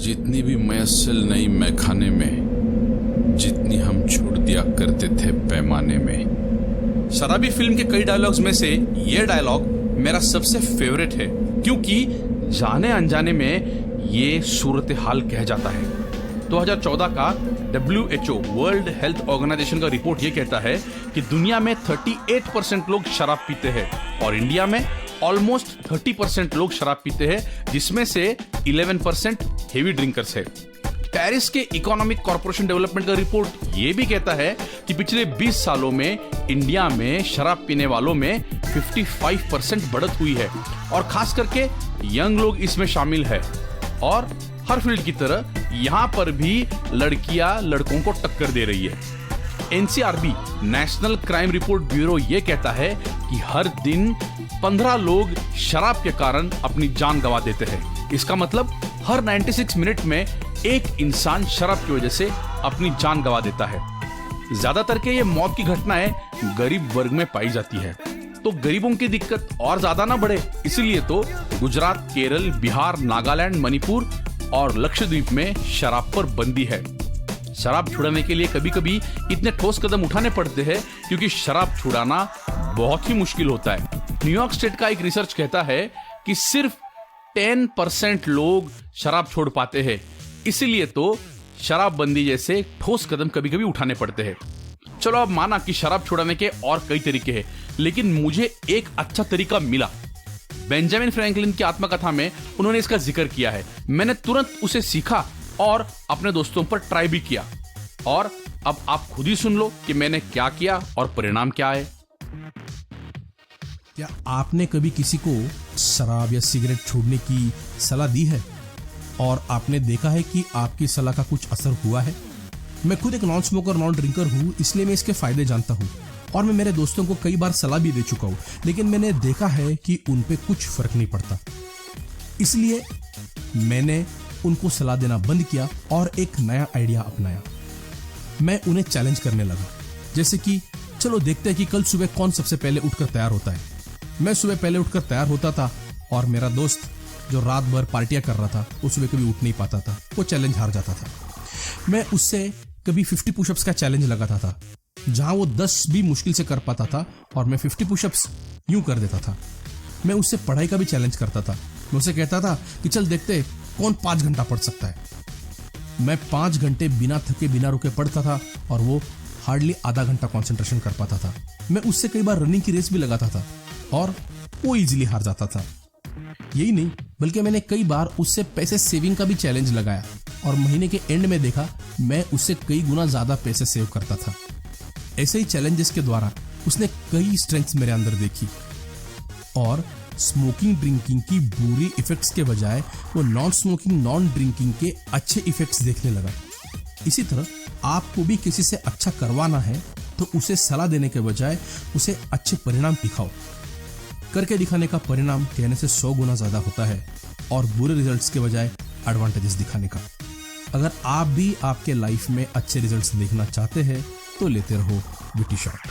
जितनी भी मैसल नहीं मैखाने में, जितनी हम छोड़ दिया करते थे पैमाने में। शराबी फिल्म के कई डायलॉग्स में से ये डायलॉग मेरा सबसे फेवरेट है, क्योंकि जाने अनजाने में ये सूरत हाल कह जाता है। 2014 का WHO वर्ल्ड हेल्थ ऑर्गेनाइजेशन का रिपोर्ट ये कहता है कि दुनिया में 38% लोग शराब पीते हैं और इंडिया में ऑलमोस्ट 30% लोग शराब पीते हैं, जिसमें से 11% हेवी ड्रिंकर्स है। पेरिस के इकोनॉमिक कॉर्पोरेशन डेवलपमेंट का रिपोर्ट ये भी कहता है कि पिछले 20 सालों में इंडिया में शराब पीने वालों में 55% बढ़त हुई है और खास करके यंग लोग इसमें शामिल है। और हर फील्ड की तरह यहाँ पर भी लड़कियां लड़कों को टक्कर दे रही है। NCRB national crime report bureau ये कहता है कि हर दिन 15 लोग शराब के कारण अपनी जान गंवा देते हैं। इसका मतलब हर 96 मिनट में एक इंसान शराब की वजह से अपनी जान गंवा देता है। ज्यादातर के ये मौत की घटनाएं गरीब वर्ग में पाई जाती है, तो गरीबों की दिक्कत और ज्यादा ना बढ़े, इसीलिए तो गुजरात, केरल, बिहार, नागालैंड, मणिपुर और लक्षद्वीप में शराब पर बंदी है। शराब छुड़ाने के लिए कभी कभी इतने ठोस कदम उठाने पड़ते हैं क्योंकि शराब छुड़ाना बहुत ही मुश्किल होता है। न्यूयॉर्क स्टेट का एक रिसर्च कहता है कि सिर्फ 10% लोग शराब छोड़ पाते हैं, इसीलिए तो शराबबंदी जैसे ठोस कदम कभी कभी उठाने पड़ते हैं। चलो अब माना कि शराब छुड़ाने के और कई तरीके हैं, लेकिन मुझे एक अच्छा तरीका मिला। बेंजामिन फ्रैंकलिन की आत्मकथा में उन्होंने इसका जिक्र किया है। मैंने तुरंत उसे सीखा और अपने दोस्तों पर ट्राई भी किया, और अब आप खुद ही सुन लो कि मैंने क्या किया और परिणाम क्या है। क्या आपने कभी किसी को शराब या सिगरेट छोड़ने की सलाह दी है और आपने देखा है कि आपकी सलाह का कुछ असर हुआ है? मैं खुद एक नॉन स्मोकर, नॉन ड्रिंकर हूँ, इसलिए मैं इसके फायदे जानता हूँ और मैं मेरे दोस्तों को कई बार सलाह भी दे चुका हूँ, लेकिन मैंने देखा है कि उन पे कुछ फर्क नहीं पड़ता। इसलिए मैंने उनको सलाह देना बंद किया और एक नया आइडिया अपनाया। मैं उन्हें चैलेंज करने लगा, जैसे कि चलो देखते हैं कि कल सुबह कौन सबसे पहले उठकर तैयार होता है। मैं सुबह पहले उठकर तैयार होता था और मेरा दोस्त जो रात भर पार्टियां कर रहा था वो सुबह कभी उठ नहीं पाता था, वो चैलेंज हार जाता था। मैं उससे कभी 50 पुशअप्स का चैलेंज लगाता था, जहां वो 10 भी मुश्किल से कर पाता था और मैं 50 पुशअप्स यूं कर देता था। मैं उससे पढ़ाई का भी चैलेंज करता था। मैं उसे कहता था कि चल देखते कौन 5 घंटा पढ़ सकता है। मैं 5 घंटे बिना थके बिना रुके पढ़ता था और वो हार्डली आधा घंटा कंसंट्रेशन कर पाता था। मैं उससे कई बार रनिंग की रेस भी लगाता था और वो इजीली हार जाता था। यही नहीं, बल्कि मैंने कई बार उससे पैसे सेविंग का भी चैलेंज लगाया और महीने के एंड में देखा मैं उससे कई गुना ज्यादा पैसे सेव करता था। ऐसे ही चैलेंजेस के द्वारा उसने कई स्ट्रेंथ्स मेरे अंदर देखी और स्मोकिंग ड्रिंकिंग की बुरी इफेक्ट्स के बजाय वो नॉन स्मोकिंग नॉन ड्रिंकिंग के अच्छे इफेक्ट्स देखने लगा। इसी तरह आपको भी किसी से अच्छा करवाना है तो उसे सलाह देने के बजाय उसे अच्छे परिणाम दिखाओ। करके दिखाने का परिणाम कहने से 100 गुना ज्यादा होता है और बुरे रिजल्ट्स के बजाय एडवांटेजेस दिखाने का। अगर आप भी आपके लाइफ में अच्छे रिजल्ट्स देखना चाहते हैं तो लेते रहो विटी शॉट।